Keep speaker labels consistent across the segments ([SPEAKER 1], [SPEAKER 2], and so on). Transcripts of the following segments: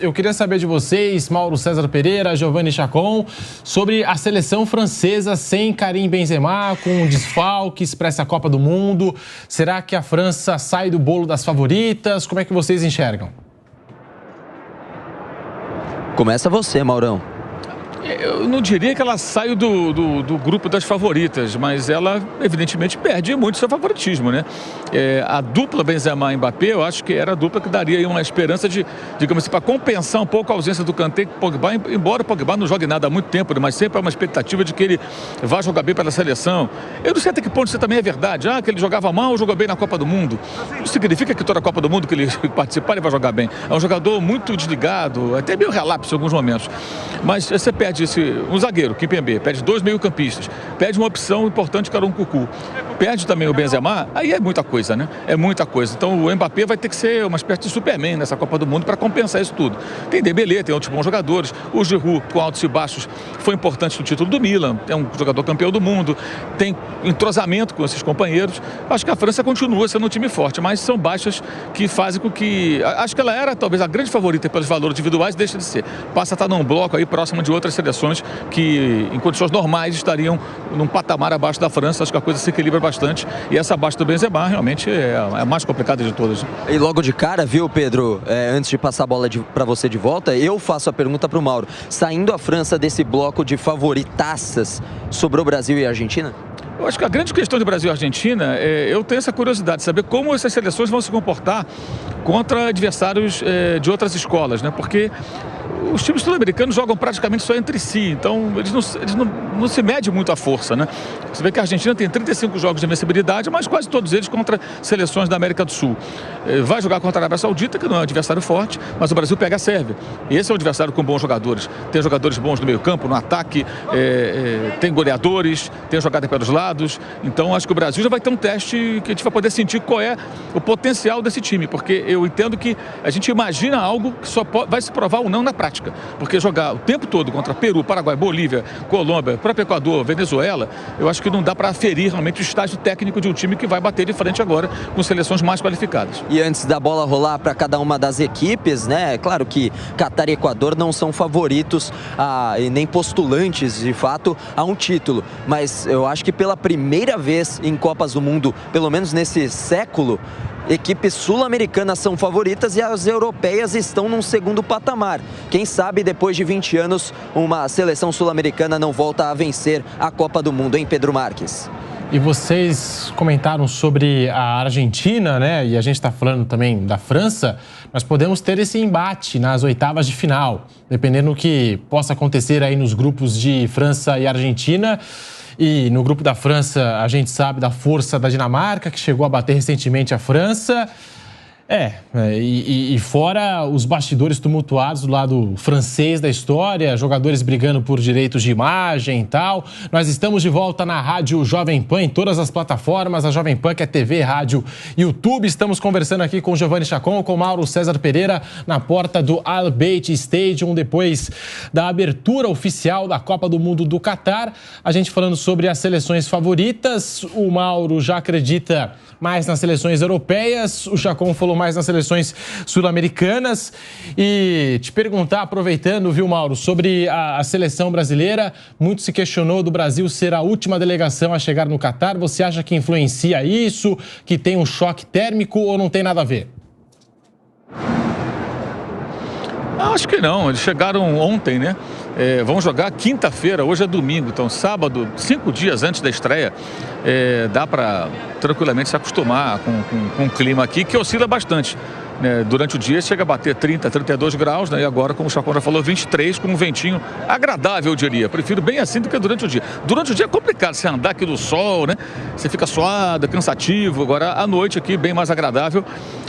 [SPEAKER 1] Eu queria saber de vocês, Mauro César Pereira, Giovanni Chacon, sobre a seleção francesa sem Karim Benzema, com desfalques para essa Copa do Mundo. Será que a França sai do bolo das favoritas? Como é que vocês enxergam?
[SPEAKER 2] Começa você, Maurão.
[SPEAKER 3] Eu não diria que ela sai do grupo das favoritas, mas ela, evidentemente, perde muito seu favoritismo, né? A dupla Benzema e Mbappé, eu acho que era a dupla que daria aí uma esperança de, digamos assim, para compensar um pouco a ausência do Kanté, Pogba, embora o Pogba não jogue nada há muito tempo, mas sempre há uma expectativa de que ele vá jogar bem pela seleção. Eu não sei até que ponto isso também é verdade. Que ele jogava mal ou jogou bem na Copa do Mundo. Isso significa que toda a Copa do Mundo que ele participar, ele vai jogar bem. É um jogador muito desligado, até meio relapso em alguns momentos. Mas você perde um zagueiro, Kimpembe, perde 2 meio-campistas, perde uma opção importante que era um Cucu, perde também o Benzema, aí é muita coisa, né? É muita coisa. Então o Mbappé vai ter que ser uma espécie de Superman nessa Copa do Mundo para compensar isso tudo. Tem Dembélé, tem outros bons jogadores, o Giroud com altos e baixos foi importante no título do Milan, é um jogador campeão do mundo, tem entrosamento com esses companheiros. Acho que a França continua sendo um time forte, mas são baixas que fazem com que... Acho que ela era talvez a grande favorita pelos valores individuais, deixa de ser. Passa a estar num bloco aí próximo de outras seleções que em condições normais estariam num patamar abaixo da França. Acho que a coisa se equilibra bastante e essa abaixo do Benzema realmente é a mais complicada de todas.
[SPEAKER 2] E logo de cara, viu, Pedro, antes de passar a bola para você de volta, eu faço a pergunta para o Mauro. Saindo a França desse bloco de favoritaças, sobrou Brasil e Argentina?
[SPEAKER 3] Eu acho que a grande questão de Brasil e Argentina, eu tenho essa curiosidade de saber como essas seleções vão se comportar contra adversários de outras escolas, né? Porque os times sul-americanos jogam praticamente só entre si, então eles não se medem muito a força, né? Você vê que a Argentina tem 35 jogos de invencibilidade, mas quase todos eles contra seleções da América do Sul. Vai jogar contra a Arábia Saudita, que não é um adversário forte, mas o Brasil pega a Sérvia. E esse é um adversário com bons jogadores. Tem jogadores bons no meio-campo, no ataque, tem goleadores, tem jogada pelos lados. Então acho que o Brasil já vai ter um teste que a gente vai poder sentir qual é o potencial desse time, porque eu entendo que a gente imagina algo que só vai se provar ou não na prática. Porque jogar o tempo todo contra Peru, Paraguai, Bolívia, Colômbia, próprio Equador, Venezuela, eu acho que não dá para aferir realmente o estágio técnico de um time que vai bater de frente agora com seleções mais qualificadas.
[SPEAKER 2] E antes da bola rolar para cada uma das equipes, né? Claro que Catar e Equador não são favoritos e nem postulantes, de fato, a um título. Mas eu acho que pela primeira vez em Copas do Mundo, pelo menos nesse século, equipes sul-americanas são favoritas e as europeias estão num segundo patamar. Quem sabe depois de 20 anos uma seleção sul-americana não volta a vencer a Copa do Mundo, hein, Pedro Marques?
[SPEAKER 1] E vocês comentaram sobre a Argentina, né? E a gente está falando também da França. Nós podemos ter esse embate nas oitavas de final, dependendo do que possa acontecer aí nos grupos de França e Argentina. E no grupo da França, a gente sabe da força da Dinamarca, que chegou a bater recentemente a França. E fora os bastidores tumultuados do lado francês da história, jogadores brigando por direitos de imagem e tal. Nós estamos de volta na Rádio Jovem Pan, em todas as plataformas, a Jovem Pan, que é TV, rádio, YouTube. Estamos conversando aqui com o Giovanni Chacon, com o Mauro César Pereira, na porta do Al Bayt Stadium, depois da abertura oficial da Copa do Mundo do Catar. A gente falando sobre as seleções favoritas. O Mauro já acredita mais nas seleções europeias, o Chacon falou mais nas seleções sul-americanas. E te perguntar, aproveitando, viu, Mauro, sobre a seleção brasileira, muito se questionou do Brasil ser a última delegação a chegar no Catar. Você acha que influencia isso, que tem um choque térmico ou não tem nada a ver?
[SPEAKER 3] Acho que não, eles chegaram ontem, né? Vão jogar quinta-feira, hoje é domingo, então sábado, 5 dias antes da estreia, dá para tranquilamente se acostumar com o clima aqui, que oscila bastante. Durante o dia chega a bater 30, 32 graus, né? E agora, como o Chacon já falou, 23, com um ventinho agradável, eu diria. Prefiro bem assim do que durante o dia. Durante o dia é complicado você andar aqui no sol, né? Você fica suado, cansativo. Agora, à noite aqui, bem mais agradável.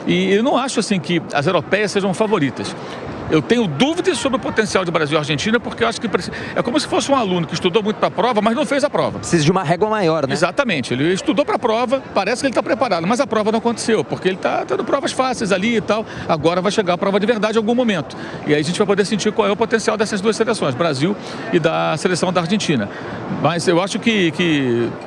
[SPEAKER 3] E eu não acho assim que as europeias sejam favoritas. Eu tenho dúvidas sobre o potencial de Brasil e Argentina, porque eu acho que é como se fosse um aluno que estudou muito para a prova, mas não fez a prova.
[SPEAKER 2] Precisa de uma régua maior, né?
[SPEAKER 3] Exatamente. Ele estudou para a prova, parece que ele está preparado, mas a prova não aconteceu, porque ele está tendo provas fáceis ali e tal. Agora vai chegar a prova de verdade em algum momento. E aí a gente vai poder sentir qual é o potencial dessas duas seleções, Brasil e da seleção da Argentina. Mas eu acho que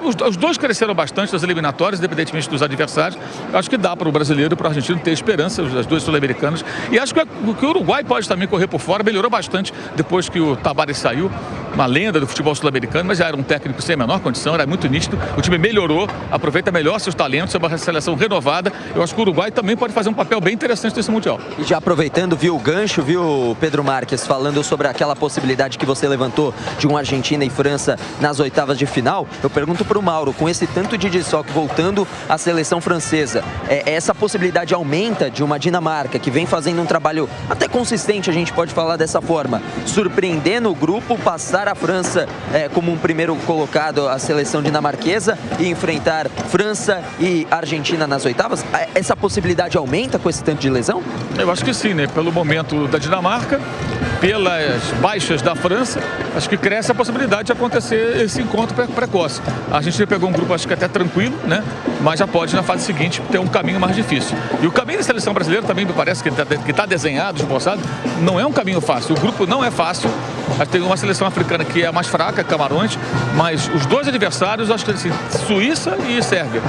[SPEAKER 3] os dois cresceram bastante nas eliminatórias, independentemente dos adversários. Eu acho que dá para o brasileiro e para o argentino ter esperança, as duas sul-americanas. E acho que o Uruguai pode pode também correr por fora, melhorou bastante depois que o Tabárez saiu, uma lenda do futebol sul-americano, mas já era um técnico sem a menor condição, era muito nítido, o time melhorou, aproveita melhor seus talentos, é uma seleção renovada. Eu acho que o Uruguai também pode fazer um papel bem interessante nesse Mundial.
[SPEAKER 2] E já aproveitando, viu o gancho, viu, Pedro Marques, falando sobre aquela possibilidade que você levantou de um Argentina e França nas oitavas de final, eu pergunto para o Mauro, com esse tanto de desfalque voltando à seleção francesa, essa possibilidade aumenta de uma Dinamarca que vem fazendo um trabalho até consistente, a gente pode falar dessa forma, surpreendendo o grupo, passar a França como um primeiro colocado, a seleção dinamarquesa, e enfrentar França e Argentina nas oitavas? Essa possibilidade aumenta com esse tanto de lesão?
[SPEAKER 3] Eu acho que sim, né? Pelo momento da Dinamarca, pelas baixas da França, acho que cresce a possibilidade de acontecer esse encontro precoce. A Argentina pegou um grupo, acho que até tranquilo, né? Mas já pode, na fase seguinte, ter um caminho mais difícil. E o caminho da seleção brasileira também me parece que está desenhado, esboçado, não é um caminho fácil. O grupo não é fácil. Tem uma seleção africana que é a mais fraca, Camarões, mas os dois adversários, acho que assim, Suíça e Sérvia,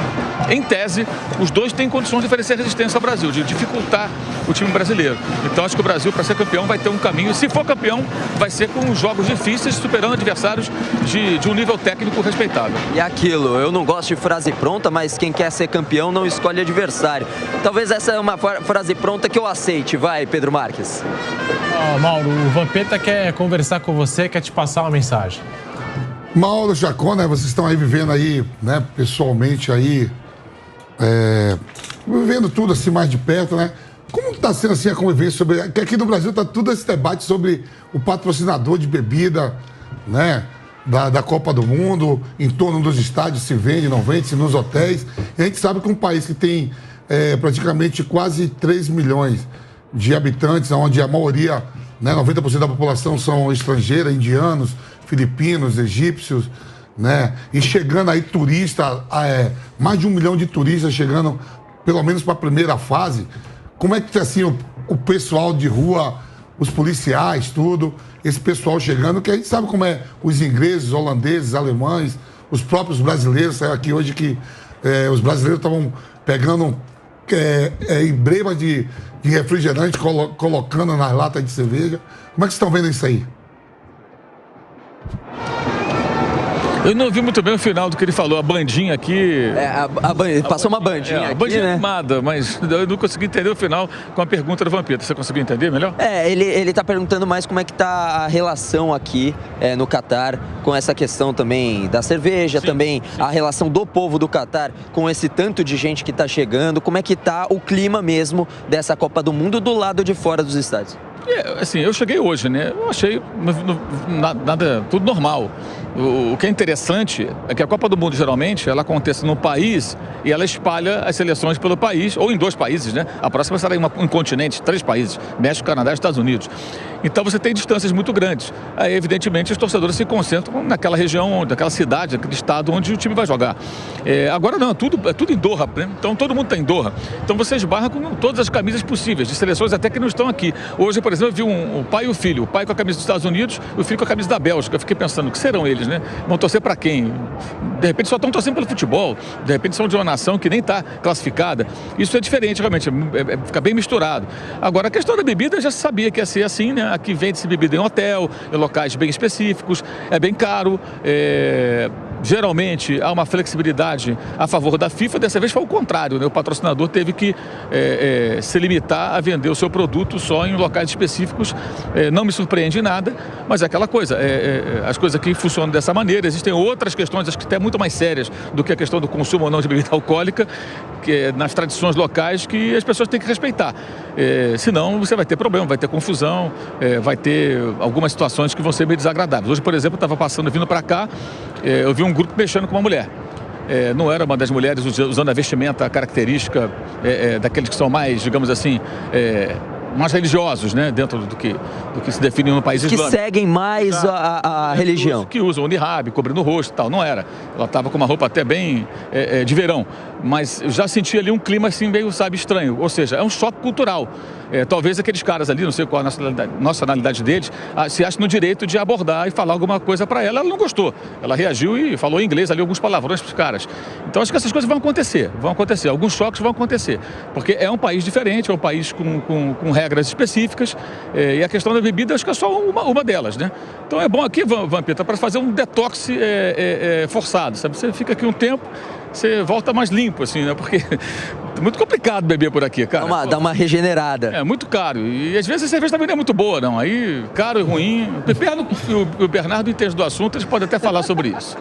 [SPEAKER 3] em tese, os dois têm condições de oferecer resistência ao Brasil, de dificultar o time brasileiro. Então acho que o Brasil, para ser campeão, vai ter um caminho. Se for campeão, vai ser com jogos difíceis, superando adversários de um nível técnico respeitável.
[SPEAKER 2] E aquilo, eu não gosto de frase pronta, mas quem quer ser campeão não escolhe adversário. Talvez essa é uma frase pronta que eu aceite. Vai, Pedro Marques.
[SPEAKER 1] Mauro, o Vampeta quer conversar com você, quer te passar uma mensagem.
[SPEAKER 4] Mauro, Jacó, né? Vocês estão aí vivendo aí, né? Pessoalmente aí, vivendo tudo assim mais de perto, né? Como está sendo assim a convivência sobre... Que aqui no Brasil está tudo esse debate sobre o patrocinador de bebida, né? Da Copa do Mundo, em torno dos estádios, se vende, não vende, se nos hotéis. E a gente sabe que um país que tem praticamente quase 3 milhões de habitantes, onde a maioria, né, 90% da população são estrangeira, indianos, filipinos, egípcios, né? E chegando aí turista, mais de 1 milhão de turistas chegando, pelo menos para a primeira fase. Como é que assim o pessoal de rua, os policiais, tudo, esse pessoal chegando, que a gente sabe como é os ingleses, holandeses, alemães, os próprios brasileiros, saiu aqui hoje que os brasileiros estavam pegando embremas de refrigerante, colocando nas latas de cerveja. Como é que vocês estão vendo isso aí?
[SPEAKER 3] Eu não vi muito bem o final do que ele falou, a bandinha aqui...
[SPEAKER 2] Passou uma bandinha aqui,
[SPEAKER 3] a bandinha,
[SPEAKER 2] né?
[SPEAKER 3] Animada, mas eu não consegui entender o final com a pergunta do Vampeta. Você conseguiu entender melhor?
[SPEAKER 2] Ele tá perguntando mais como é que tá a relação aqui no Catar com essa questão também da cerveja, sim. A relação do povo do Catar com esse tanto de gente que tá chegando, como é que tá o clima mesmo dessa Copa do Mundo do lado de fora dos estádios?
[SPEAKER 3] Assim, eu cheguei hoje, né? Eu achei nada, tudo normal. O que é interessante é que a Copa do Mundo, geralmente, ela acontece no país e ela espalha as seleções pelo país, ou em 2 países, né? A próxima será em um continente, 3 países, México, Canadá e Estados Unidos. Então você tem distâncias muito grandes. Aí, evidentemente, os torcedores se concentram naquela região, naquela cidade, naquele estado onde o time vai jogar. Agora não, é tudo em Doha, né? Então todo mundo está em Doha. Então você esbarra com todas as camisas possíveis, de seleções até que não estão aqui. Hoje, por exemplo, eu vi o pai e o filho. O pai com a camisa dos Estados Unidos, o filho com a camisa da Bélgica. Eu fiquei pensando, o que serão eles, né? Vão torcer para quem? De repente só estão torcendo pelo futebol. De repente são de uma nação que nem está classificada. Isso é diferente, realmente. Fica bem misturado. Agora, a questão da bebida, já se sabia que ia ser assim, né? Aqui vende-se bebida em hotel, em locais bem específicos. É bem caro. Geralmente há uma flexibilidade a favor da FIFA, dessa vez foi o contrário, né? O patrocinador teve que se limitar a vender o seu produto só em locais específicos. Não me surpreende nada, mas é aquela coisa, as coisas aqui funcionam dessa maneira. Existem outras questões, acho que até muito mais sérias do que a questão do consumo ou não de bebida alcoólica, que nas tradições locais, que as pessoas têm que respeitar. Senão você vai ter problema, vai ter confusão, vai ter algumas situações que vão ser meio desagradáveis. Hoje, por exemplo, eu estava passando, vindo para cá, eu vi um grupo mexendo com uma mulher. Não era uma das mulheres usando a vestimenta característica daqueles que são mais, digamos assim, mais religiosos, né? Dentro do que se define no país islâmico.
[SPEAKER 2] Que seguem mais a religião.
[SPEAKER 3] Que usam o niqab, cobrindo o rosto e tal. Não era. Ela estava com uma roupa até bem de verão. Mas eu já senti ali um clima assim meio, sabe, estranho. Ou seja, é um choque cultural. Talvez aqueles caras ali, não sei qual a nacionalidade deles, se acham no direito de abordar e falar alguma coisa para ela. Ela não gostou. Ela reagiu e falou em inglês ali alguns palavrões para os caras. Então acho que essas coisas vão acontecer. Alguns choques vão acontecer. Porque é um país diferente, é um país com regras regras específicas, e a questão da bebida acho que é só uma delas, né? Então é bom aqui, Vampeta, para fazer um detox forçado, sabe? Você fica aqui um tempo, você volta mais limpo, assim, né? Porque é muito complicado beber por aqui, cara.
[SPEAKER 2] Dá uma regenerada.
[SPEAKER 3] É muito caro. E às vezes a cerveja também não é muito boa, não. Aí, caro e ruim. O Bernardo entende do assunto, eles podem até falar sobre isso.